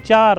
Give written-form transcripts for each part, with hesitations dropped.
4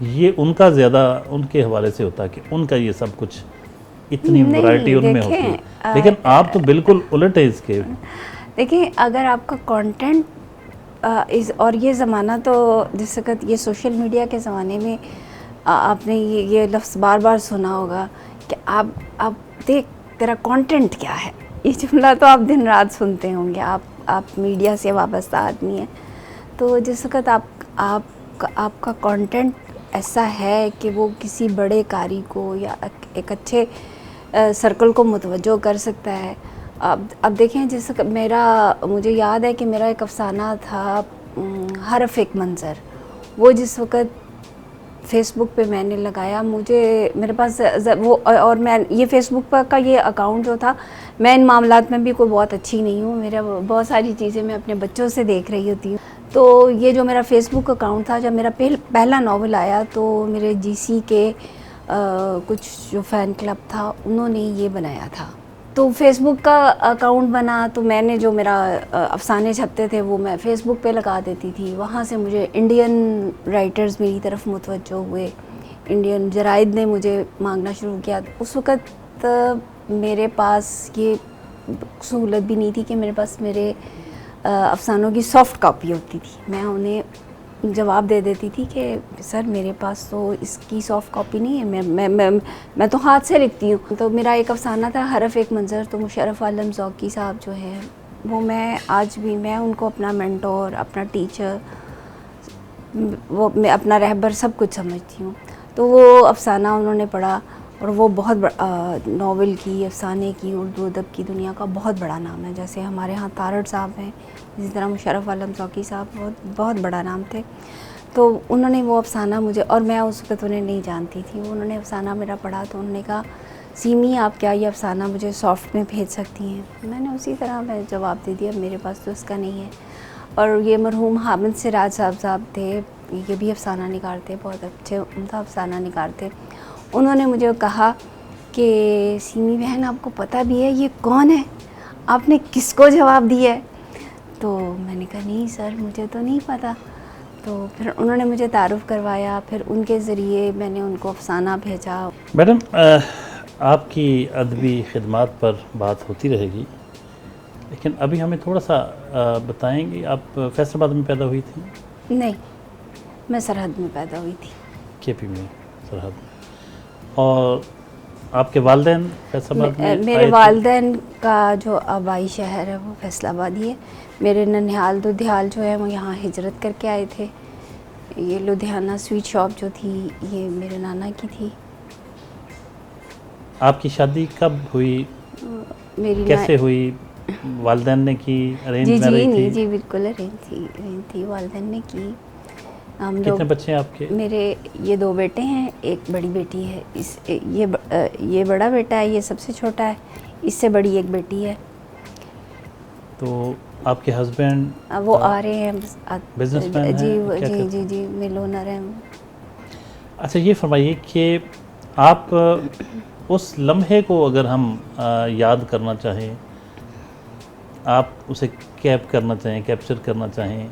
یہ ان کا زیادہ ان کے حوالے سے ہوتا ہے کہ ان کا یہ سب کچھ اتنی نہیں، ورائٹی ان میں ہوتی ہے، لیکن آپ تو بالکل الٹ ہے اس کے. دیکھیں اگر آپ کا کانٹینٹ اور یہ زمانہ تو جس وقت یہ سوشل میڈیا کے زمانے میں آپ نے یہ لفظ بار بار سنا ہوگا کہ آپ دیکھ تیرا کانٹینٹ کیا ہے. یہ جملہ تو آپ دن رات سنتے ہوں گے. آپ میڈیا سے وابستہ آدمی ہیں، تو جس وقت آپ کا کانٹینٹ ایسا ہے کہ وہ کسی بڑے قاری کو یا ایک اچھے سرکل کو متوجہ کر سکتا ہے. اب دیکھیں جس مجھے یاد ہے کہ میرا ایک افسانہ تھا حرف ایک منظر. وہ جس وقت فیس بک پہ میں نے لگایا، میرے پاس وہ، اور میں یہ فیس بک کا یہ اکاؤنٹ جو تھا، میں ان معاملات میں بھی کوئی بہت اچھی نہیں ہوں. میرا بہت ساری چیزیں میں اپنے بچوں سے دیکھ رہی ہوتی ہوں. تو یہ جو میرا فیس بک اکاؤنٹ تھا، جب میرا پہلا ناول آیا تو میرے جی سی کے کچھ جو فین کلب تھا انہوں نے یہ بنایا تھا. تو فیس بک کا اکاؤنٹ بنا تو میں نے جو میرا افسانے چھپتے تھے وہ میں فیس بک پہ لگا دیتی تھی. وہاں سے مجھے انڈین رائٹرز میری طرف متوجہ ہوئے، انڈین جرائد نے مجھے مانگنا شروع کیا. اس وقت میرے پاس یہ سہولت بھی نہیں تھی کہ میرے پاس میرے افسانوں کی سافٹ کاپی ہوتی تھی. میں انہیں جواب دے دیتی تھی کہ سر میرے پاس تو اس کی سافٹ کاپی نہیں ہے، میں تو ہاتھ سے لکھتی ہوں. تو میرا ایک افسانہ تھا حرف ایک منظر. تو مشرف عالم ذوقی صاحب جو ہیں وہ، میں آج بھی میں ان کو اپنا مینٹور، اپنا ٹیچر، وہ میں اپنا رہبر سب کچھ سمجھتی ہوں. تو وہ افسانہ انہوں نے پڑھا اور وہ بہت ناول کی، افسانے کی، اردو ادب کی دنیا کا بہت بڑا نام ہے. جیسے ہمارے ہاں تارڑ صاحب ہیں، اسی طرح مشرف عالم ذوقی صاحب بہت بڑا نام تھے. تو انہوں نے وہ افسانہ مجھے، اور میں اس وقت انہیں نہیں جانتی تھی، انہوں نے افسانہ میرا پڑھا تو انہوں نے کہا سیمی آپ کیا یہ افسانہ مجھے سافٹ میں بھیج سکتی ہیں؟ میں نے اسی طرح میں جواب دے دیا میرے پاس تو اس کا نہیں ہے. اور یہ مرحوم حامد سراج صاحب تھے، یہ بھی افسانہ نگار تھے، بہت اچھے عمدہ افسانہ نگار تھے. انہوں نے مجھے کہا کہ سیمی بہن آپ کو پتہ بھی ہے یہ کون ہے؟ آپ نے کس کو جواب دیا ہے؟ تو میں نے کہا نہیں سر مجھے تو نہیں پتہ. تو پھر انہوں نے مجھے تعارف کروایا، پھر ان کے ذریعے میں نے ان کو افسانہ بھیجا. میڈم آپ کی ادبی خدمات پر بات ہوتی رہے گی، لیکن ابھی ہمیں تھوڑا سا بتائیں گے، آپ فیصل آباد میں پیدا ہوئی تھیں؟ نہیں، میں سرحد میں پیدا ہوئی تھی. کے پی میں، سرحد میں. اور آپ کے والدین فیصل آباد میں؟ میرے والدین کا جو آبائی شہر ہے وہ فیصل آباد ہی ہے. میرے ننیال دودھیال جو ہے وہ یہاں ہجرت کر کے آئے تھے. یہ لدھیانہ سویٹ شاپ جو تھی یہ میرے نانا کی تھی. آپ کی شادی کب ہوئی، میری کیسے ہوئی؟ والدین نے کی، ارینج جی میرج تھی؟ جی بالکل ارینج تھی، والدین نے کی. ہم لوگ، کتنے بچے ہیں آپ کے؟ میرے یہ 2 بیٹے ہیں، ایک بڑی بیٹی ہے. یہ بڑا بیٹا ہے، یہ سب سے چھوٹا ہے. اس سے بڑی ایک بیٹی ہے. تو آپ کے ہسبینڈ وہ آ رہے ہیں بزنس مین ہیں؟ جی مل اونر ہیں. اچھا یہ فرمائیے کہ آپ اس لمحے کو اگر ہم یاد کرنا چاہیں، آپ اسے کیپچر کرنا چاہیں،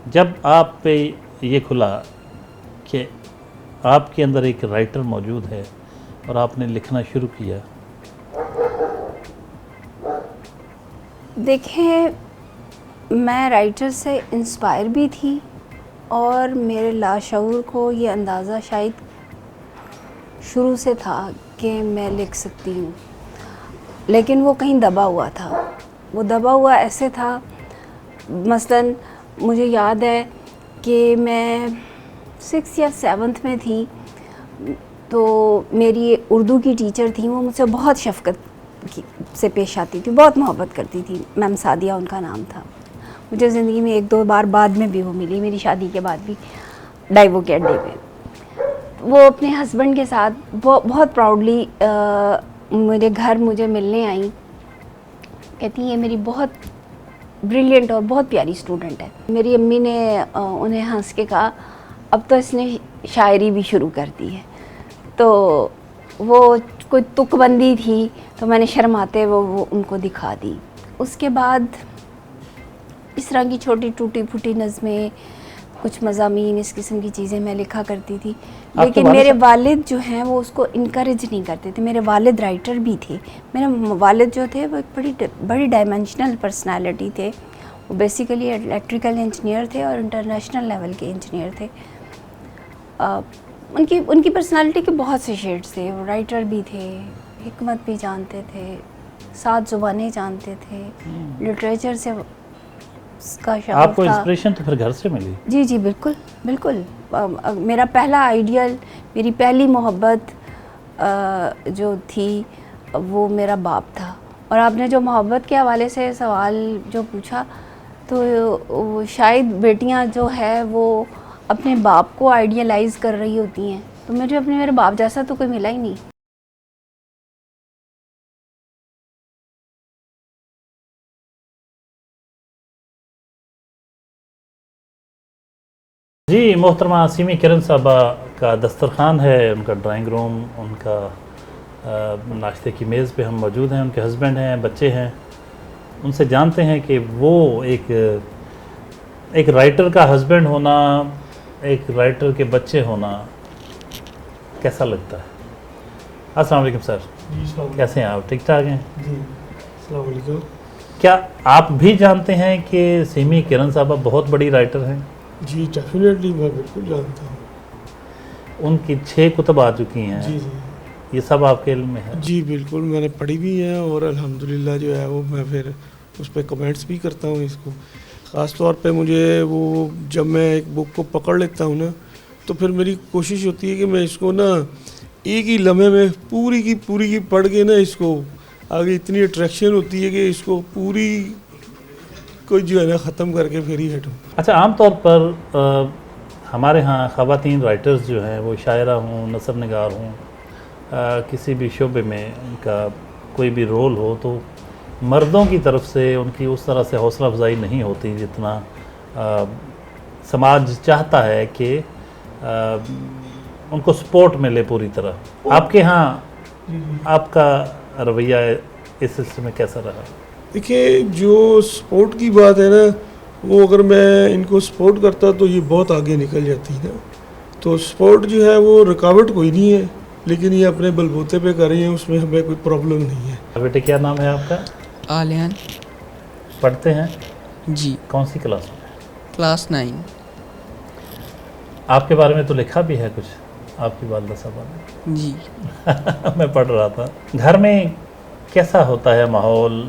جب آپ پہ یہ کھلا کہ آپ کے اندر ایک رائٹر موجود ہے اور آپ نے لکھنا شروع کیا. دیکھیں میں رائٹر سے انسپائر بھی تھی، اور میرے لاشعور کو یہ اندازہ شاید شروع سے تھا کہ میں لکھ سکتی ہوں، لیکن وہ کہیں دبا ہوا تھا. وہ دبا ہوا ایسے تھا، مثلاً مجھے یاد ہے کہ میں 6 یا 7 میں تھی، تو میری اردو کی ٹیچر تھیں، وہ مجھ سے بہت شفقت سے پیش آتی تھی، بہت محبت کرتی تھی. میم سعدیہ ان کا نام تھا. مجھے زندگی میں 1-2 بار بعد میں بھی وہ ملی، میری شادی کے بعد بھی، ڈائیوو کے اڈے پہ. وہ اپنے ہسبینڈ کے ساتھ بہت پراؤڈلی میرے گھر مجھے ملنے آئیں. کہتی ہیں یہ میری بہت بریلینٹ اور بہت پیاری اسٹوڈنٹ ہے. میری امی نے انہیں ہنس کے کہا اب تو اس نے شاعری بھی شروع کر دی ہے. تو وہ کوئی تک بندی تھی، تو میں نے شرماتے وہ ان کو دکھا دی. اس کے بعد اس طرح کی چھوٹی ٹوٹی پھوٹی نظمیں کچھ مضامین اس قسم کی چیزیں میں لکھا کرتی تھی، کے لیکن والد میرے صاحب؟ والد جو ہیں وہ اس کو انکریج نہیں کرتے تھے. میرے والد رائٹر بھی تھے. میرے والد جو تھے وہ ایک بڑی ڈائمینشنل پرسنالٹی تھے. وہ بیسیکلی الیکٹریکل انجینئر تھے اور انٹرنیشنل لیول کے انجینئر تھے. ان کی پرسنالٹی کے بہت سے شیڈز تھے. وہ رائٹر بھی تھے، حکمت بھی جانتے تھے، 7 زبانیں جانتے تھے، لٹریچر سے اس کا شوق آپ کو تھا. انسپریشن تو پھر گھر سے ملی؟ جی جی بالکل بالکل. میرا پہلا آئیڈیل، میری پہلی محبت جو تھی وہ میرا باپ تھا. اور آپ نے جو محبت کے حوالے سے سوال جو پوچھا تو شاید بیٹیاں جو ہے وہ اپنے باپ کو آئیڈیلائز کر رہی ہوتی ہیں، تو مجھے میرے باپ جیسا تو کوئی ملا ہی نہیں. جی محترمہ سیمی کرن صاحبہ کا دسترخوان ہے، ان کا ڈرائنگ روم، ان کا ناشتے کی میز پہ ہم موجود ہیں. ان کے ہسبینڈ ہیں، بچے ہیں. ان سے جانتے ہیں کہ وہ ایک رائٹر کا ہسبینڈ ہونا، ایک رائٹر کے بچے ہونا کیسا لگتا ہے. السلام علیکم سر. جی السلام کیسے ہیں آپ؟ ٹھیک ٹھاک ہیں؟ جی السلام علیکم. کیا آپ بھی جانتے ہیں کہ سیمی کرن صاحبہ بہت بڑی رائٹر ہیں؟ جی ڈیفینیٹلی میں بالکل جانتا ہوں. ان کی 6 کتب آ چکی ہیں. جی جی یہ سب آپ کے علم میں ہے؟ جی بالکل میں نے پڑھی بھی ہیں اور الحمدللہ جو ہے وہ میں پھر اس پہ کمنٹس بھی کرتا ہوں. اس کو خاص طور پہ مجھے وہ جب میں ایک بک کو پکڑ لیتا ہوں نا تو پھر میری کوشش ہوتی ہے کہ میں اس کو نا ایک ہی لمحے میں پوری کی پڑھ کے نا اس کو آگے اتنی اٹریکشن ہوتی ہے کہ اس کو پوری کوئی جو ہے نا ختم کر کے پھر ہی ہٹوں. اچھا، عام طور پر ہمارے ہاں خواتین رائٹرز جو ہیں وہ شاعرہ ہوں، نثر نگار ہوں، کسی بھی شعبے میں ان کا کوئی بھی رول ہو تو مردوں کی طرف سے ان کی اس طرح سے حوصلہ افزائی نہیں ہوتی جتنا سماج چاہتا ہے کہ ان کو سپورٹ ملے پوری طرح. آپ کے ہاں آپ کا رویہ اس سلسلے میں کیسا رہا؟ دیکھیں جو سپورٹ کی بات ہے نا وہ اگر میں ان کو سپورٹ کرتا تو یہ بہت آگے نکل جاتی نا. تو سپورٹ جو ہے وہ رکاوٹ کوئی نہیں ہے، لیکن یہ اپنے بلبوتے پہ کر رہی ہیں، اس میں ہمیں کوئی پرابلم نہیں ہے. بیٹے کیا نام ہے آپ کا؟ آلیان. پڑھتے ہیں؟ جی کون سی کلاس میں؟ کلاس 9. آپ کے بارے میں تو لکھا بھی ہے کچھ آپ کی والدہ صاحبہ نے. جی میں پڑھ رہا تھا. گھر میں کیسا ہوتا ہے ماحول؟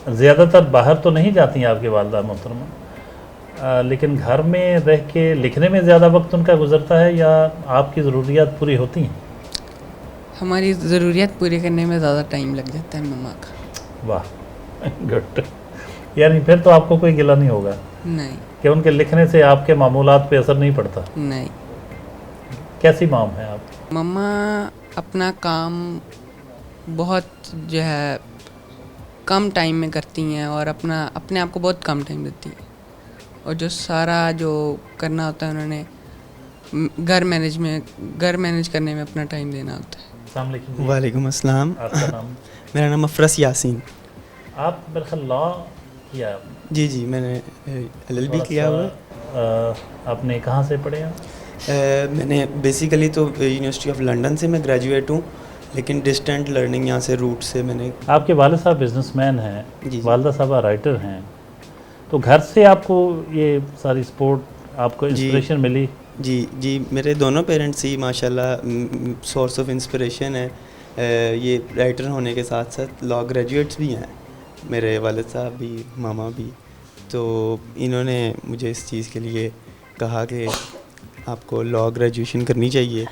زیادہ تر باہر تو نہیں جاتی ہیں آپ کی والدہ محترمہ، لیکن گھر میں رہ کے لکھنے میں زیادہ وقت ان کا گزرتا ہے یا آپ کی ضروریات پوری ہوتی ہیں؟ ہماری ضروریات پوری کرنے میں زیادہ ٹائم لگ جاتا ہے مما کا. واہ گڈ. یعنی پھر تو آپ کو کوئی گلہ نہیں ہوگا نہیں کہ ان کے لکھنے سے آپ کے معمولات پہ اثر نہیں پڑتا؟ نہیں. کیسی مام ہیں آپ؟ مما اپنا کام بہت جو ہے کم ٹائم میں کرتی ہیں اور اپنے آپ کو بہت کم ٹائم دیتی ہیں، اور جو سارا جو کرنا ہوتا ہے انہوں نے گھر مینیج کرنے میں اپنا ٹائم دینا ہوتا ہے. السلام علیکم. وعلیکم السلام. آپ کا نام؟ میرا نام افرس یاسین. آپ بالخل لا کیا؟ جی جی میں نے LLB کیا ہوا ہے. آپ نے کہاں سے پڑھے ہیں؟ میں نے بیسیکلی تو یونیورسٹی آف لنڈن سے میں گریجویٹ ہوں، لیکن ڈسٹینٹ لرننگ یہاں سے روٹ سے میں نے. آپ کے والد صاحب بزنس مین ہیں، جی والدہ صاحبہ رائٹر ہیں، تو گھر سے آپ کو یہ ساری سپورٹ، آپ کو انسپریشن ملی؟ جی میرے دونوں پیرنٹس ہی ماشاءاللہ سورس آف انسپریشن ہے. یہ رائٹر ہونے کے ساتھ ساتھ لا گریجویٹس بھی ہیں، میرے والد صاحب بھی ماما بھی. تو انہوں نے مجھے اس چیز کے لیے کہا کہ آپ کو لا گریجویشن کرنی چاہیے.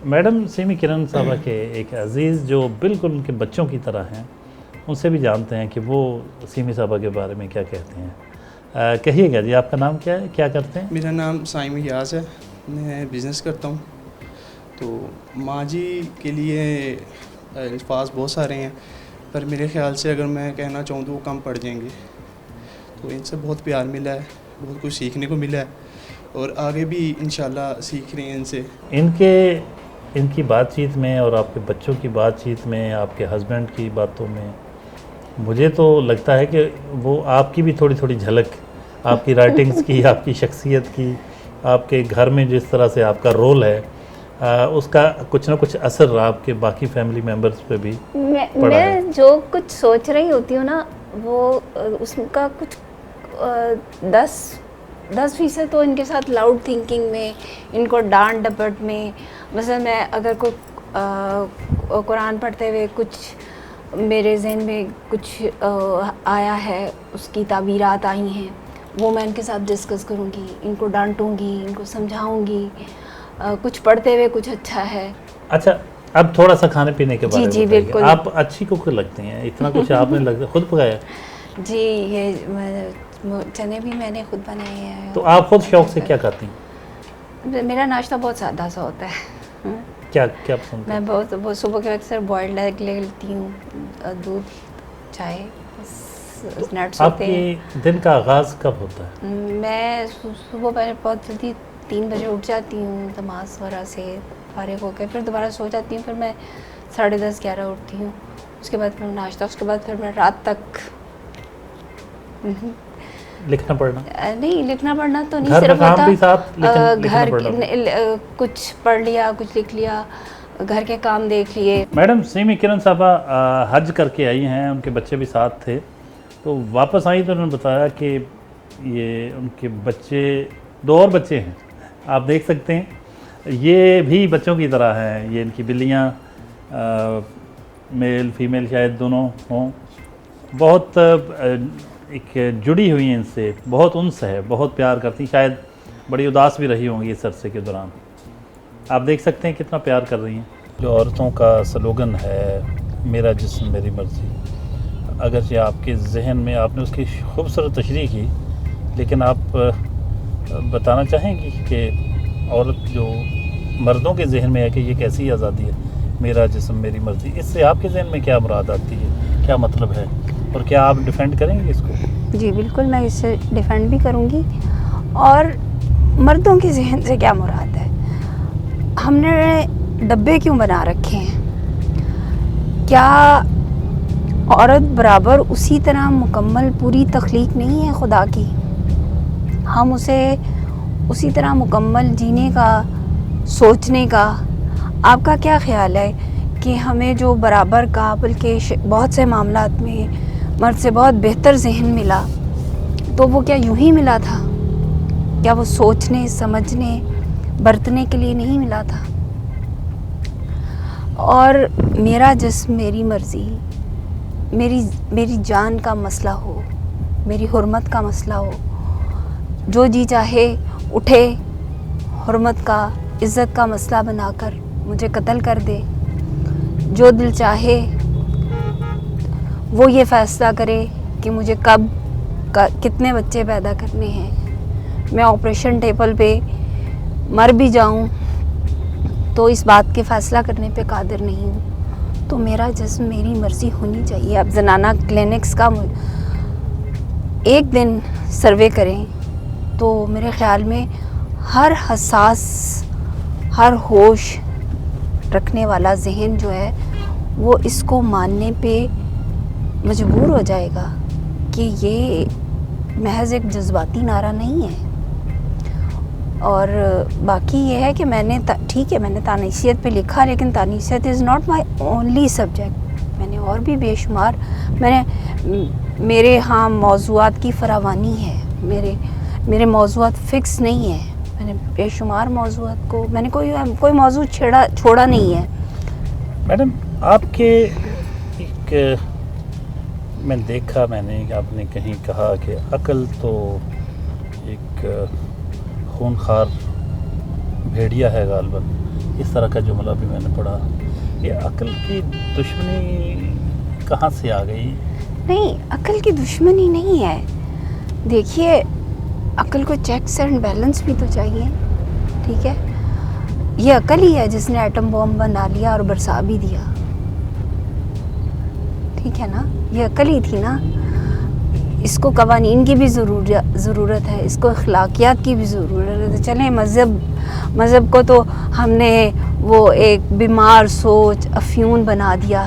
میڈم سیمی کرن صاحبہ کے ایک عزیز جو بالکل ان کے بچوں کی طرح ہیں، ان سے بھی جانتے ہیں کہ وہ سیمی صاحبہ کے بارے میں کیا کہتے ہیں. کہیے گا جی، آپ کا نام کیا ہے، کیا کرتے ہیں؟ میرا نام سائم حیاض ہے، میں بزنس کرتا ہوں. تو ماں جی کے لیے الفاظ بہت سارے ہیں، پر میرے خیال سے اگر میں کہنا چاہوں تو وہ کم پڑ جائیں گے. تو ان سے بہت پیار ملا ہے، بہت کچھ سیکھنے کو ملا ہے، اور آگے بھی انشاءاللہ سیکھ رہے ہیں ان سے. ان کی بات چیت میں اور آپ کے بچوں کی بات چیت میں، آپ کے ہسبینڈ کی باتوں میں مجھے تو لگتا ہے کہ وہ آپ کی بھی تھوڑی تھوڑی جھلک آپ کی رائٹنگز کی، آپ کی شخصیت کی آپ کے گھر میں جس طرح سے آپ کا رول ہے اس کا کچھ نہ کچھ اثر آپ کے باقی فیملی ممبرس پہ بھی پڑا ہے؟ میں جو کچھ سوچ رہی ہوتی ہوں نا وہ اس کا کچھ 10% تو ان کے ساتھ لاؤڈ تھنکنگ میں، ان کو ڈانٹ ڈپٹ میں. مثلا میں اگر کوئی قرآن پڑھتے ہوئے کچھ میرے ذہن میں کچھ آیا ہے، اس کی تعبیرات آئی ہیں، وہ میں ان کے ساتھ ڈسکس کروں گی، ان کو ڈانٹوں گی، ان کو سمجھاؤں گی. کچھ پڑھتے ہوئے کچھ اچھا ہے. اچھا اب تھوڑا سا کھانے پینے کے بارے میں جی بتائیے. بالکل. آپ اچھی کوک لگتی ہیں، اتنا کچھ آپ نے خود پکایا؟ جی یہ چنے بھی میں نے خود بنائے ہیں. تو آپ خود شوق سے کیا کھاتی ہیں؟ میرا ناشتہ بہت سادہ سا ہوتا ہے. کیا پسند میں بہت صبح کے وقت سر بوائلڈ ایگ لے لیتی ہوں، دودھ، چائے، نٹس آپ ہوتے ہیں. کے دن کا آغاز کب ہوتا ہے؟ میں صبح پہلے بہت جلدی 3 بجے اٹھ جاتی ہوں، نماز وغیرہ سے فارغ ہو کے پھر دوبارہ سو جاتی ہوں. پھر میں 10:30 11 اٹھتی ہوں. اس کے بعد پھر ناشتہ، اس کے بعد پھر میں رات تک لکھنا پڑھنا؟ نہیں لکھنا پڑھنا تو نہیں، گھر صرف کا کام بھی ساتھ گھر پڑھنا؟ کچھ پڑھ لیا، کچھ لکھ لیا، گھر کے کام دیکھ لیے. میڈم سیمی کرن صاحبہ حج کر کے آئی ہیں، ان کے بچے بھی ساتھ تھے، تو واپس آئی تو انہوں نے بتایا کہ یہ ان کے بچے 2 اور بچے ہیں، آپ دیکھ سکتے ہیں، یہ بھی بچوں کی طرح ہیں. یہ ان کی بلیاں میل فیمیل شاید دونوں ہوں، بہت ایک جڑی ہوئی ہیں ان سے، بہت انس ہے، بہت پیار کرتی، شاید بڑی اداس بھی رہی ہوں گی اس عرصے کے دوران. آپ دیکھ سکتے ہیں کتنا پیار کر رہی ہیں. جو عورتوں کا سلوگن ہے میرا جسم میری مرضی، اگرچہ آپ کے ذہن میں آپ نے اس کی خوبصورت تشریح کی، لیکن آپ بتانا چاہیں گی کہ عورت جو مردوں کے ذہن میں ہے کہ یہ کیسی آزادی ہے، میرا جسم میری مرضی، اس سے آپ کے ذہن میں کیا مراد آتی ہے، کیا مطلب ہے، اور کیا آپ ڈیفینڈ کریں گے اس کو؟ جی بالکل، میں اسے ڈیفینڈ بھی کروں گی. اور مردوں کے ذہن سے کیا مراد ہے، ہم نے ڈبے کیوں بنا رکھے ہیں؟ کیا عورت برابر اسی طرح مکمل پوری تخلیق نہیں ہے خدا کی؟ ہم اسے اسی طرح مکمل جینے کا، سوچنے کا، آپ کا کیا خیال ہے کہ ہمیں جو برابر کا بلکہ بہت سے معاملات میں مرد سے بہت بہتر ذہن ملا، تو وہ کیا یوں ہی ملا تھا؟ کیا وہ سوچنے، سمجھنے، برتنے کے لیے نہیں ملا تھا؟ اور میرا جسم میری مرضی، میری جان کا مسئلہ ہو، میری حرمت کا مسئلہ ہو، جو جی چاہے اٹھے، حرمت کا، عزت کا مسئلہ بنا کر مجھے قتل کر دے. جو دل چاہے وہ یہ فیصلہ کرے کہ مجھے کب کتنے بچے پیدا کرنے ہیں. میں آپریشن ٹیبل پہ مر بھی جاؤں تو اس بات کے فیصلہ کرنے پہ قادر نہیں ہوں. تو میرا جسم میری مرضی ہونی چاہیے. اب زنانہ کلینکس کا ایک دن سروے کریں تو میرے خیال میں ہر حساس، ہر ہوش رکھنے والا ذہن جو ہے وہ اس کو ماننے پہ مجبور ہو جائے گا کہ یہ محض ایک جذباتی نعرہ نہیں ہے. اور باقی یہ ہے کہ میں نے ٹھیک ہے، میں نے تانیثیت پہ لکھا، لیکن تانیثیت is not my only subject. میں نے اور بھی بے شمار، میرے ہاں موضوعات کی فراوانی ہے، میرے موضوعات فکس نہیں ہیں. میں نے بے شمار موضوعات کو، میں نے کوئی موضوع چھوڑا نہیں ہے. میڈم آپ کے ایک میں دیکھا، میں نے آپ نے کہیں کہا کہ عقل تو ایک خونخوار بھیڑیا ہے غالباً، اس طرح کا جملہ بھی میں نے پڑھا. یہ عقل کی دشمنی کہاں سے آ گئی؟ نہیں، عقل کی دشمنی نہیں ہے. دیکھیے، عقل کو چیکس اینڈ بیلنس بھی تو چاہیے، ٹھیک ہے؟ یہ عقل ہی ہے جس نے ایٹم بم بنا لیا اور برسا بھی دیا، ٹھیک ہے نا؟ یہ عقل ہی تھی نا. اس کو قوانین کی بھی ضرورت ہے، اس کو اخلاقیات کی بھی ضرورت ہے. چلیں مذہب کو تو ہم نے وہ ایک بیمار سوچ، افیون بنا دیا،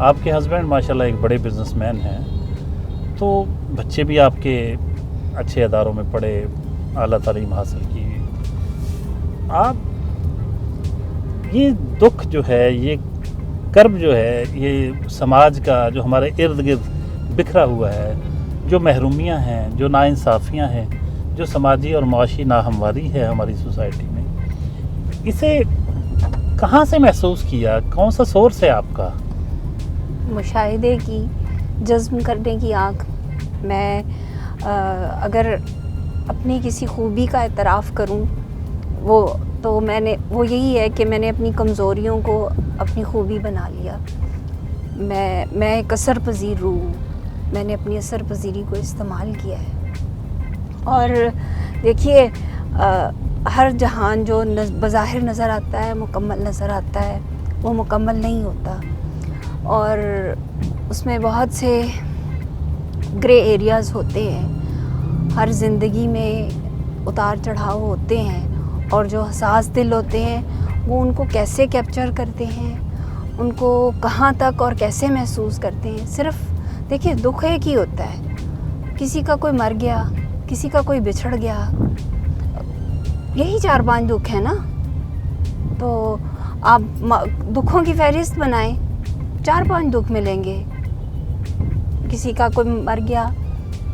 آپ کے ہسبینڈ ماشاءاللہ ایک بڑے بزنس مین ہیں، تو بچے بھی آپ کے اچھے اداروں میں پڑھے، اعلیٰ تعلیم حاصل کی، آپ یہ دکھ جو ہے، یہ کرب جو ہے، یہ سماج کا جو ہمارے ارد گرد بکھرا ہوا ہے، جو محرومیاں ہیں، جو ناانصافیاں ہیں، جو سماجی اور معاشی ناہمواری ہے ہماری سوسائٹی میں، اسے کہاں سے محسوس کیا؟ کون سا سورس ہے آپ کا؟ مشاہدے کی، جذب کرنے کی آنکھ. میں اگر اپنی کسی خوبی کا اعتراف کروں وہ یہی ہے کہ میں نے اپنی کمزوریوں کو اپنی خوبی بنا لیا. میں ایک اثر پذیر روح ہوں، میں نے اپنی اثر پذیری کو استعمال کیا ہے. اور دیکھیے ہر جہان جو بظاہر نظر آتا ہے، مکمل نظر آتا ہے، وہ مکمل نہیں ہوتا، اور اس میں بہت سے گرے ایریاز ہوتے ہیں. ہر زندگی میں اتار چڑھاؤ ہوتے ہیں، اور جو حساس دل ہوتے ہیں وہ ان کو کیسے کیپچر کرتے ہیں، ان کو کہاں تک اور کیسے محسوس کرتے ہیں. صرف دیکھیے دکھ ایک ہی ہوتا ہے، کسی کا کوئی مر گیا، کسی کا کوئی بچھڑ گیا، یہی 4-5 دکھ ہیں نا. تو آپ دکھوں کی فہرست بنائیں، 4-5 دکھ ملیں گے. کسی کا کوئی مر گیا،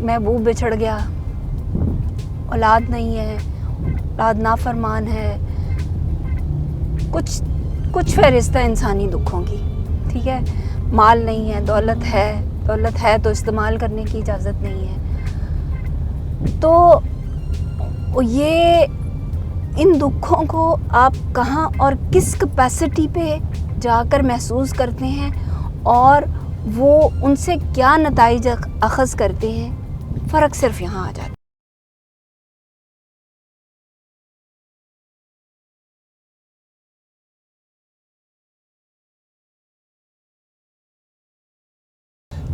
محبوب بچھڑ گیا، اولاد نہیں ہے، اولاد نافرمان ہے، کچھ فہرست ہے انسانی دکھوں کی. ٹھیک ہے، مال نہیں ہے، دولت ہے تو استعمال کرنے کی اجازت نہیں ہے. تو یہ ان دکھوں کو آپ کہاں اور کس کیپیسٹی پہ جا کر محسوس کرتے ہیں، اور وہ ان سے کیا نتائج اخذ کرتے ہیں، فرق صرف یہاں آ جاتا ہے.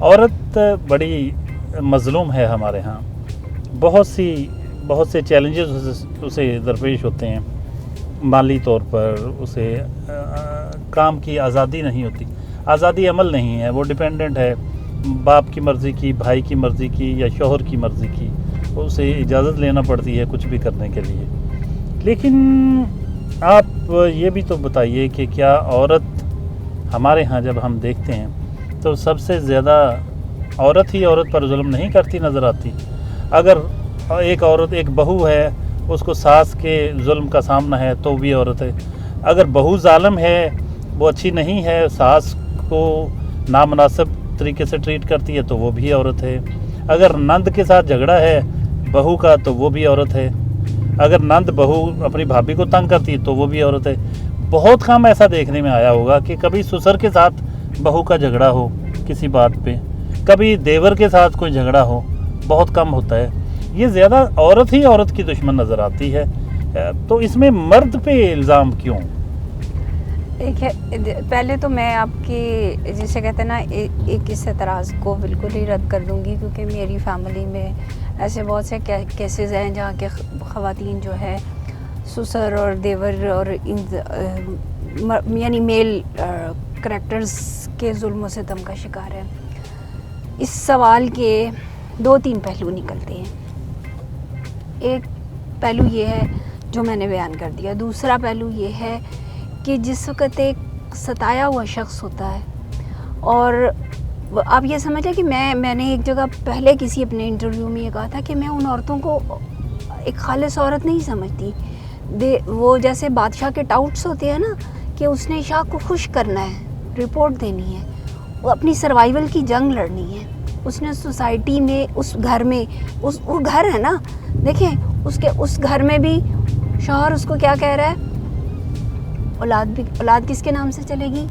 عورت بڑی مظلوم ہے ہمارے ہاں. بہت سے چیلنجز اسے درپیش ہوتے ہیں. مالی طور پر اسے کام کی آزادی نہیں ہوتی، آزادی عمل نہیں ہے، وہ ڈیپینڈنٹ ہے باپ کی مرضی کی، بھائی کی مرضی کی، یا شوہر کی مرضی کی. اسے اجازت لینا پڑتی ہے کچھ بھی کرنے کے لیے. لیکن آپ یہ بھی تو بتائیے کہ کیا عورت ہمارے ہاں جب ہم دیکھتے ہیں تو سب سے زیادہ عورت ہی عورت پر ظلم نہیں کرتی نظر آتی؟ اگر ایک عورت، ایک بہو ہے، اس کو ساس کے ظلم کا سامنا ہے تو بھی عورت ہے. اگر بہو ظالم ہے، وہ اچھی نہیں ہے، ساس کو نامناسب طریقے سے ٹریٹ کرتی ہے تو وہ بھی عورت ہے. اگر نند کے ساتھ جھگڑا ہے بہو کا تو وہ بھی عورت ہے. اگر نند بہو اپنی بھابھی کو تنگ کرتی ہے تو وہ بھی عورت ہے. بہت کم ایسا دیکھنے میں آیا ہوگا کہ کبھی سسر کے ساتھ بہو کا جھگڑا ہو کسی بات پہ، کبھی دیور کے ساتھ کوئی جھگڑا ہو، بہت کم ہوتا ہے. یہ زیادہ عورت ہی عورت کی دشمن نظر آتی ہے. تو اس میں مرد پہ الزام کیوں؟ پہلے تو میں آپ کے جسے کہتے ہیں نا ایک اس اعتراض کو بالکل ہی رد کر دوں گی، کیونکہ میری فیملی میں ایسے بہت سے کیسز ہیں جہاں کے خواتین جو ہے سسر اور دیور اور یعنی میل کریکٹرز کے ظلم و ستم کا شکار ہے. اس سوال کے 2-3 پہلو نکلتے ہیں. ایک پہلو یہ ہے جو میں نے بیان کر دیا. دوسرا پہلو یہ ہے کہ جس وقت ایک ستایا ہوا شخص ہوتا ہے، اور آپ یہ سمجھیں کہ میں نے ایک جگہ پہلے کسی اپنے انٹرویو میں یہ کہا تھا کہ میں ان عورتوں کو ایک خالص عورت نہیں سمجھتی. وہ جیسے بادشاہ کے ٹاؤٹس ہوتے ہیں نا، کہ اس نے شاہ کو خوش کرنا ہے، رپورٹ دینی ہے، وہ اپنی سروائیول کی جنگ لڑنی ہے. اس نے سوسائٹی میں، اس گھر میں، وہ گھر ہے نا، دیکھیں اس گھر میں بھی شوہر اس کو کیا کہہ رہا ہے، اولاد کس کے نام سے چلے گی؟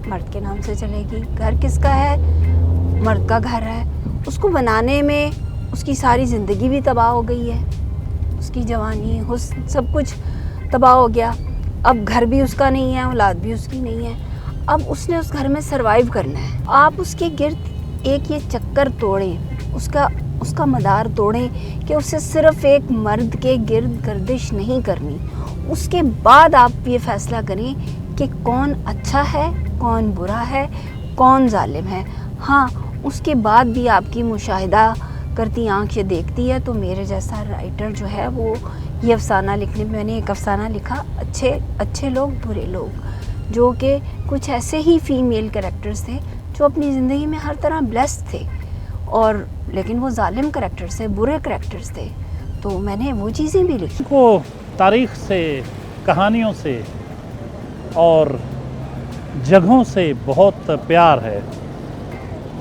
مرد کے نام سے چلے گی. گھر کس کا ہے؟ مرد کا گھر ہے. اس کو بنانے میں اس کی ساری زندگی بھی تباہ ہو گئی ہے، اس کی جوانی، حسن، سب کچھ تباہ ہو گیا. اب گھر بھی اس کا نہیں ہے، اولاد بھی اس کی نہیں ہے. اب اس نے اس گھر میں سروائیو کرنا ہے. آپ اس کے گرد ایک یہ چکر توڑیں، اس کا مدار توڑیں کہ اسے صرف ایک مرد کے گرد گردش نہیں کرنی. اس کے بعد آپ یہ فیصلہ کریں کہ کون اچھا ہے، کون برا ہے، کون ظالم ہے. ہاں اس کے بعد بھی آپ کی مشاہدہ کرتی آنکھ یہ دیکھتی ہے تو میرے جیسا رائٹر جو ہے وہ یہ افسانہ لکھنے میں نے ایک افسانہ لکھا اچھے لوگ برے لوگ, جو کہ کچھ ایسے ہی فیمیل کریکٹرز تھے جو اپنی زندگی میں ہر طرح بلیسڈ تھے, اور لیکن وہ ظالم کریکٹرز تھے, برے کریکٹرز تھے. تو میں نے وہ چیزیں بھی لکھی. کو تاریخ سے, کہانیوں سے اور جگہوں سے بہت پیار ہے.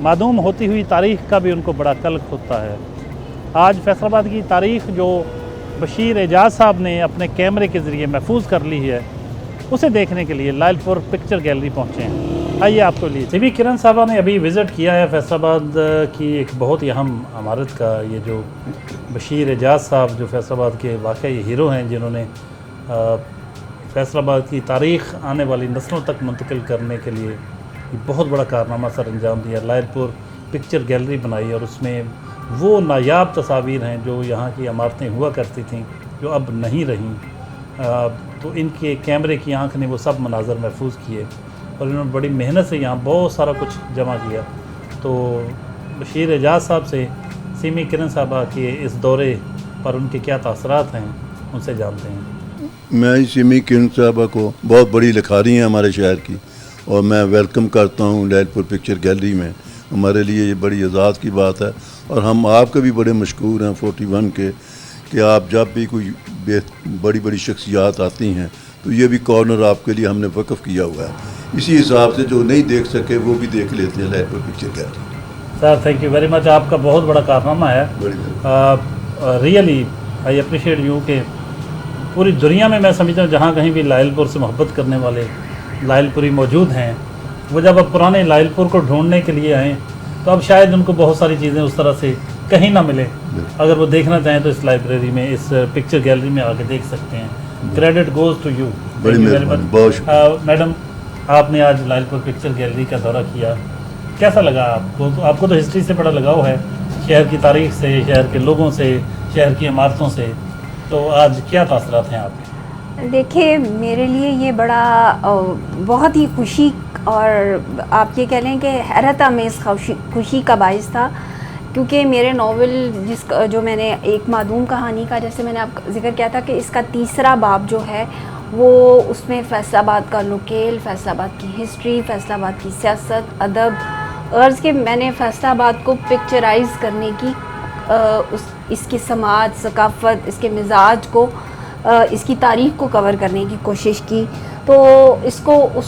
معدوم ہوتی ہوئی تاریخ کا بھی ان کو بڑا قلق ہوتا ہے. آج فیصل آباد کی تاریخ جو بشیر اعجاز صاحب نے اپنے کیمرے کے ذریعے محفوظ کر لی ہے, اسے دیکھنے کے لیے لائل پور پکچر گیلری پہنچے ہیں. آئیے آپ کو لیے سیمی کرن صاحبہ نے ابھی وزٹ کیا ہے فیصل آباد کی ایک بہت ہی اہم عمارت کا. یہ جو بشیر اعجاز صاحب جو فیصل آباد کے واقعی ہیرو ہیں, جنہوں نے فیصل آباد کی تاریخ آنے والی نسلوں تک منتقل کرنے کے لیے بہت بڑا کارنامہ سر انجام دیا. لائل پور پکچر گیلری بنائی اور اس میں وہ نایاب تصاویر ہیں جو یہاں کی عمارتیں ہوا کرتی تھیں جو اب نہیں رہیں. تو ان کے کیمرے کی آنکھ نے وہ سب مناظر محفوظ کیے اور انہوں نے بڑی محنت سے یہاں بہت سارا کچھ جمع کیا. تو بشیر اعجاز صاحب سے سیمی کرن صاحبہ کے اس دورے پر ان کے کیا تاثرات ہیں ان سے جانتے ہیں. میں سیمی کرن صاحبہ کو بہت بڑی لکھاری ہیں ہمارے شہر کی, اور میں ویلکم کرتا ہوں لائل پور پکچر گیلری میں. ہمارے لیے یہ بڑی اعزاز کی بات ہے, اور ہم آپ کے بھی بڑے مشکور ہیں 41 کے, کہ آپ جب بھی کوئی بڑی شخصیات آتی ہیں تو یہ بھی کارنر آپ کے لیے ہم نے وقف کیا ہوا ہے. اسی حساب سے جو نہیں دیکھ سکے وہ بھی دیکھ لیتے ہیں لائل پور picture gallery. Sir thank you very much. آپ کا بہت بڑا کارنامہ ہے. ریئلی آئی اپریشیٹ یو کہ پوری دنیا میں میں سمجھتا ہوں جہاں کہیں بھی لائل پور سے محبت کرنے والے لائل پوری موجود ہیں, وہ جب اب پرانے لائل پور کو ڈھونڈنے کے لیے آئیں تو اب شاید ان کو بہت ساری چیزیں اس طرح سے کہیں نہ ملے. اگر وہ دیکھنا چاہیں تو اس لائبریری میں, اس پکچر گیلری میں آ کے دیکھ سکتے ہیں. Credit goes to you. Madam آپ نے آج لائل پور پکچر گیلری کا دورہ کیا, کیسا لگا آپ کو؟ آپ کو تو ہسٹری سے بڑا لگاؤ ہے, شہر کی تاریخ سے, شہر کے لوگوں سے, شہر کی عمارتوں سے. تو آج کیا تاثرات ہیں آپ کے؟ دیکھیے میرے لیے یہ بڑا بہت ہی خوشی اور آپ یہ کہہ لیں کہ حیرت آمیز خوشی کا باعث تھا, کیونکہ میرے ناول جو میں نے ایک معدوم کہانی کا جیسے میں نے آپ ذکر کیا تھا کہ اس کا تیسرا باب جو ہے وہ اس میں فیصل آباد کا لوکیل, فیصل آباد کی ہسٹری, فیصل آباد کی سیاست, ادب, غرض کہ میں نے فیصل آباد کو پکچرائز کرنے کی اس کی سماج, ثقافت, اس کے مزاج کو, اس کی تاریخ کو کور کرنے کی کوشش کی. تو اس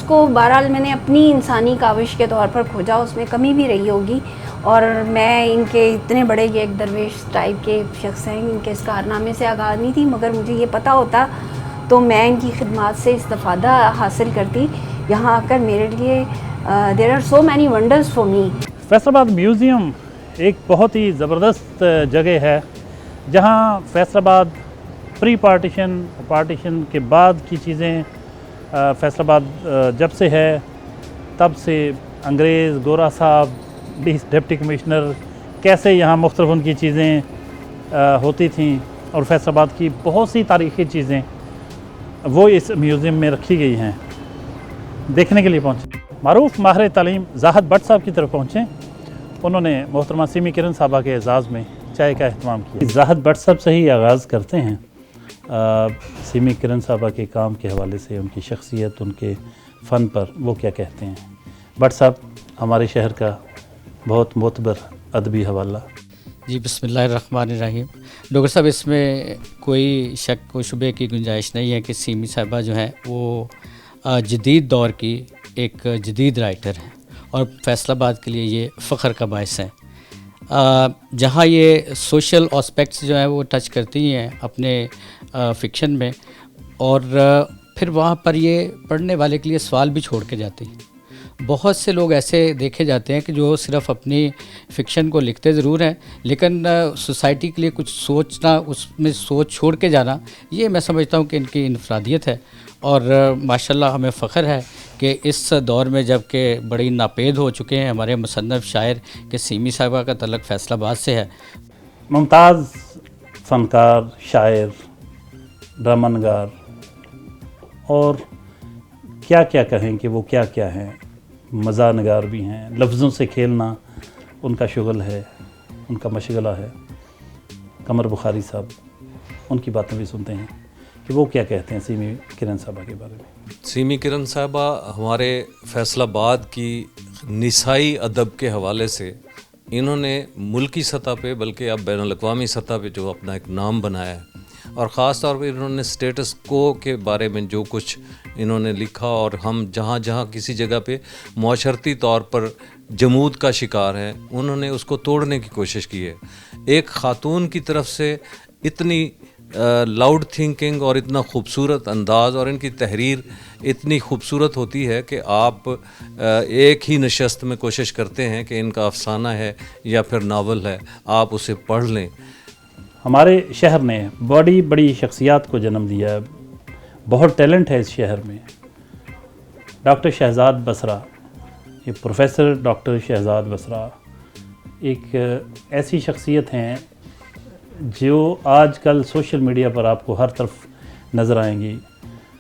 کو بہرحال میں نے اپنی انسانی کاوش کے طور پر کھوجا. اس میں کمی بھی رہی ہوگی, اور میں ان کے اتنے بڑے یہ ایک درویش ٹائپ کے شخص ہیں, ان کے اس کارنامے سے آگاہ نہیں تھی, مگر مجھے یہ پتہ ہوتا تو میں ان کی خدمات سے استفادہ حاصل کرتی. یہاں آ کر میرے لیے there are so many wonders for me. Faisalabad museum ایک بہت ہی زبردست جگہ ہے جہاں فیصل آباد پری پارٹیشن کے بعد کی چیزیں, فیصل آباد جب سے ہے تب سے انگریز, گورا صاحب, ڈپٹی کمشنر, کیسے یہاں مختلف ان کی چیزیں ہوتی تھیں, اور فیصل آباد کی بہت سی تاریخی چیزیں وہ اس میوزیم میں رکھی گئی ہیں. دیکھنے کے لیے پہنچے معروف ماہر تعلیم زاہد بٹ صاحب کی طرف پہنچے. انہوں نے محترمہ سیمی کرن صاحبہ کے اعزاز میں چائے کا اہتمام کیا. زاہد بٹ صاحب سے ہی آغاز کرتے ہیں. سیمی کرن صاحبہ کے کام کے حوالے سے, ان کی شخصیت, ان کے فن پر وہ کیا کہتے ہیں. بٹ صاحب ہمارے شہر کا بہت معتبر ادبی حوالہ. جی بسم اللہ الرحمن الرحیم. ڈاکٹر صاحب اس میں کوئی شک و شبے کی گنجائش نہیں ہے کہ سیمی صاحبہ جو ہیں وہ جدید دور کی ایک جدید رائٹر ہیں, اور فیصل آباد کے لیے یہ فخر کا باعث ہیں. جہاں یہ سوشل اسپیکٹس جو ہیں وہ ٹچ کرتی ہیں اپنے فکشن میں, اور پھر وہاں پر یہ پڑھنے والے کے لیے سوال بھی چھوڑ کے جاتی ہیں. بہت سے لوگ ایسے دیکھے جاتے ہیں کہ جو صرف اپنی فکشن کو لکھتے ضرور ہیں لیکن سوسائٹی کے لیے کچھ سوچنا, اس میں سوچ چھوڑ کے جانا, یہ میں سمجھتا ہوں کہ ان کی انفرادیت ہے. اور ماشاءاللہ ہمیں فخر ہے کہ اس دور میں جب کہ بڑی ناپید ہو چکے ہیں ہمارے مصنف شاعر کہ سیمی صاحبہ کا تعلق فیصل آباد سے ہے. ممتاز فنکار, شاعر, ڈرامہ نگار, اور کیا کیا کہیں کہ وہ کیا کیا ہیں. مزاح نگار بھی ہیں, لفظوں سے کھیلنا ان کا شغل ہے, ان کا مشغلہ ہے. قمر بخاری صاحب, ان کی باتیں بھی سنتے ہیں کہ وہ کیا کہتے ہیں سیمی کرن صاحبہ کے بارے میں. سیمی کرن صاحبہ ہمارے فیصل آباد کی نسائی ادب کے حوالے سے انہوں نے ملکی سطح پہ بلکہ اب بین الاقوامی سطح پہ جو اپنا ایک نام بنایا ہے, اور خاص طور پہ انہوں نے سٹیٹس کو کے بارے میں جو کچھ انہوں نے لکھا, اور ہم جہاں جہاں کسی جگہ پہ معاشرتی طور پر جمود کا شکار ہیں انہوں نے اس کو توڑنے کی کوشش کی ہے. ایک خاتون کی طرف سے اتنی لاؤڈ تھنکنگ اور اتنا خوبصورت انداز, اور ان کی تحریر اتنی خوبصورت ہوتی ہے کہ آپ ایک ہی نشست میں کوشش کرتے ہیں کہ ان کا افسانہ ہے یا پھر ناول ہے, آپ اسے پڑھ لیں. ہمارے شہر نے بڑی بڑی شخصیات کو جنم دیا ہے, بہت ٹیلنٹ ہے اس شہر میں. ڈاکٹر شہزاد بصرہ, یہ پروفیسر ڈاکٹر شہزاد بصرہ ایک ایسی شخصیت ہیں جو آج کل سوشل میڈیا پر آپ کو ہر طرف نظر آئیں گی.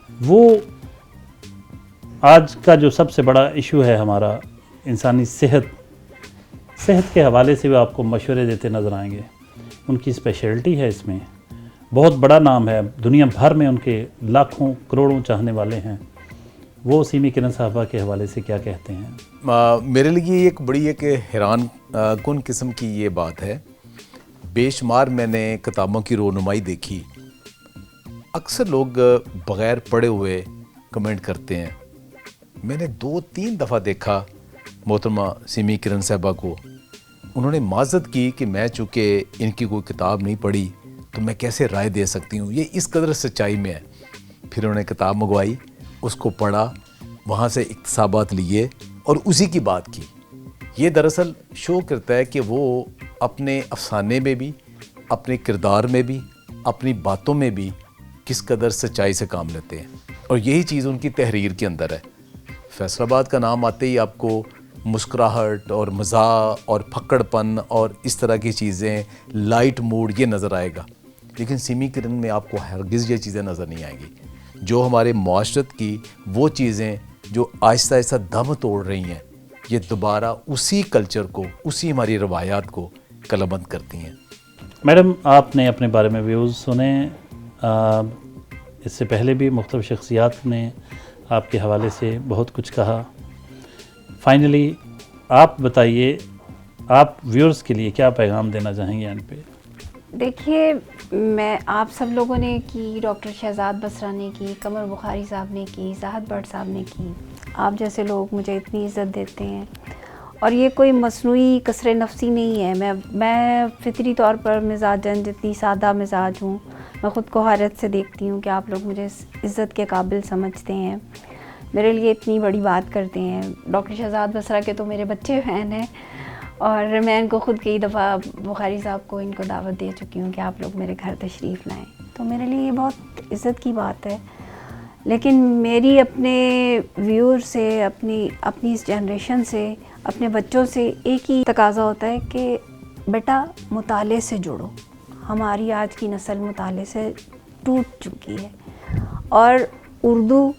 وہ آج کا جو سب سے بڑا ایشو ہے ہمارا انسانی صحت کے حوالے سے وہ آپ کو مشورے دیتے نظر آئیں گے. ان کی اسپیشلٹی ہے اس میں, بہت بڑا نام ہے, دنیا بھر میں ان کے لاکھوں کروڑوں چاہنے والے ہیں. وہ سیمی کرن صاحبہ کے حوالے سے کیا کہتے ہیں؟ میرے لیے ایک بڑی ایک حیران کن قسم کی یہ بات ہے. بے شمار میں نے کتابوں کی رونمائی دیکھی, اکثر لوگ بغیر پڑھے ہوئے کمنٹ کرتے ہیں. میں نے 2-3 دفعہ دیکھا محترمہ سیمی کرن صاحبہ کو, انہوں نے معذرت کی کہ میں چونکہ ان کی کوئی کتاب نہیں پڑھی تو میں کیسے رائے دے سکتی ہوں, یہ اس قدر سچائی میں ہے. پھر انہوں نے کتاب منگوائی, اس کو پڑھا, وہاں سے اقتباسات لیے اور اسی کی بات کی. یہ دراصل شو کرتا ہے کہ وہ اپنے افسانے میں بھی, اپنے کردار میں بھی, اپنی باتوں میں بھی کس قدر سچائی سے کام لیتے ہیں, اور یہی چیز ان کی تحریر کے اندر ہے. فیصل آباد کا نام آتے ہی آپ کو مسکراہٹ اور مزاح اور پھکڑ پن اور اس طرح کی چیزیں, لائٹ موڈ یہ نظر آئے گا. لیکن سیمی کرن میں آپ کو ہرگز یہ چیزیں نظر نہیں آئیں گی. جو ہمارے معاشرت کی وہ چیزیں جو آہستہ آہستہ دم توڑ رہی ہیں, یہ دوبارہ اسی کلچر کو, اسی ہماری روایات کو قلمبند کرتی ہیں. میڈم, آپ نے اپنے بارے میں ویوز سنے, اس سے پہلے بھی مختلف شخصیات نے آپ کے حوالے سے بہت کچھ کہا. فائنلی آپ بتائیے, آپ ویورز کے لیے کیا پیغام دینا چاہیں گے اینڈ پہ؟ دیکھیے, میں آپ سب لوگوں نے کی, ڈاکٹر شہزاد بصرہ نے کی, قمر بخاری صاحب نے کی, زاہد بٹ صاحب نے کی. آپ جیسے لوگ مجھے اتنی عزت دیتے ہیں, اور یہ کوئی مصنوعی کثر نفسی نہیں ہے. میں فطری طور پر مزاجن جتنی سادہ مزاج ہوں, میں خود کو حیرت سے دیکھتی ہوں کہ آپ لوگ مجھے عزت کے قابل سمجھتے ہیں, میرے لیے اتنی بڑی بات کرتے ہیں. ڈاکٹر شہزاد بصرہ کے تو میرے بچے فین ہیں, اور میں ان کو خود کئی دفعہ بخاری صاحب کو ان کو دعوت دے چکی ہوں کہ آپ لوگ میرے گھر تشریف لائیں. تو میرے لیے یہ بہت عزت کی بات ہے. لیکن میری اپنے ویور سے, اپنی اس جنریشن سے, اپنے بچوں سے ایک ہی تقاضا ہوتا ہے کہ بیٹا مطالعے سے جڑو. ہماری آج کی نسل مطالعے سے ٹوٹ چکی ہے, اور اردو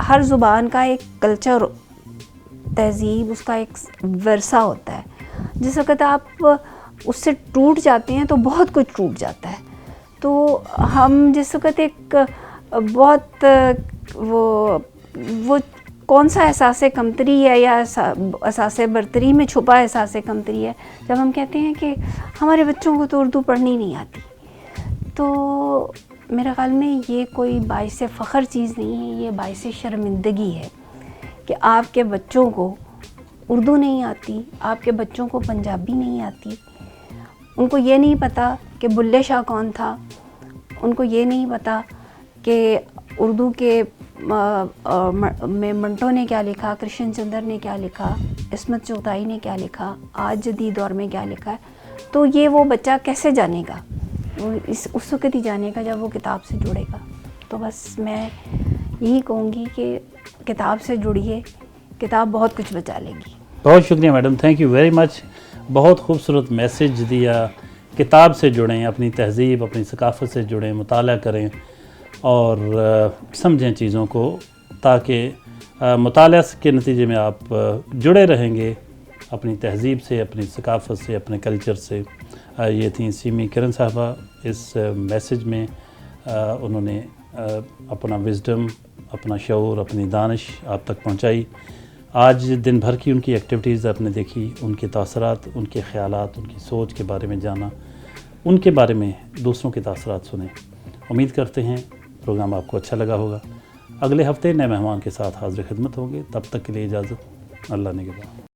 ہر زبان کا ایک کلچر, تہذیب, اس کا ایک ورثہ ہوتا ہے. جس وقت آپ اس سے ٹوٹ جاتے ہیں تو بہت کچھ ٹوٹ جاتا ہے. تو ہم جس وقت ایک بہت وہ کون سا احساس کمتری ہے یا احساس برتری میں چھپا احساس کمتری ہے, جب ہم کہتے ہیں کہ ہمارے بچوں کو تو اردو پڑھنی نہیں آتی. تو میرے خیال میں یہ کوئی باعث فخر چیز نہیں ہے, یہ باعث شرمندگی ہے کہ آپ کے بچوں کو اردو نہیں آتی, آپ کے بچوں کو پنجابی نہیں آتی, ان کو یہ نہیں پتہ کہ بلے شاہ کون تھا, ان کو یہ نہیں پتہ کہ اردو کے میں منٹو نے کیا لکھا, کرشن چندر نے کیا لکھا, عصمت چغتائی نے کیا لکھا, آج جدید دور میں کیا لکھا ہے. تو یہ وہ بچہ کیسے جانے گا؟ وہ اس وقت ہی جانے گا جب وہ کتاب سے جڑے گا. تو بس میں یہی کہوں گی کہ کتاب سے جڑیے, کتاب بہت کچھ بچا لے گی. بہت شکریہ madam, thank you very much. بہت خوبصورت میسیج دیا. کتاب سے جڑیں, اپنی تہذیب, اپنی ثقافت سے جڑیں, مطالعہ کریں اور سمجھیں چیزوں کو, تاکہ مطالعہ کے نتیجے میں آپ جڑے رہیں گے اپنی تہذیب سے، اپنی ثقافت سے، اپنے کلچر سے۔ یہ تھیں سیمی کرن صاحبہ۔ اس میسیج میں انہوں نے اپنا وزڈم، اپنا شعور، اپنی دانش آپ تک پہنچائی۔ آج دن بھر کی ان کی ایکٹیویٹیز آپ نے دیکھی، ان کے تاثرات، ان کے خیالات، ان کی سوچ کے بارے میں جانا، ان کے بارے میں دوسروں کے تاثرات سنے۔ امید کرتے ہیں پروگرام آپ کو اچھا لگا ہوگا۔ اگلے ہفتے نئے مہمان کے ساتھ حاضر خدمت ہوں گے، تب تک کے لیے اجازت، اللہ نگہبان۔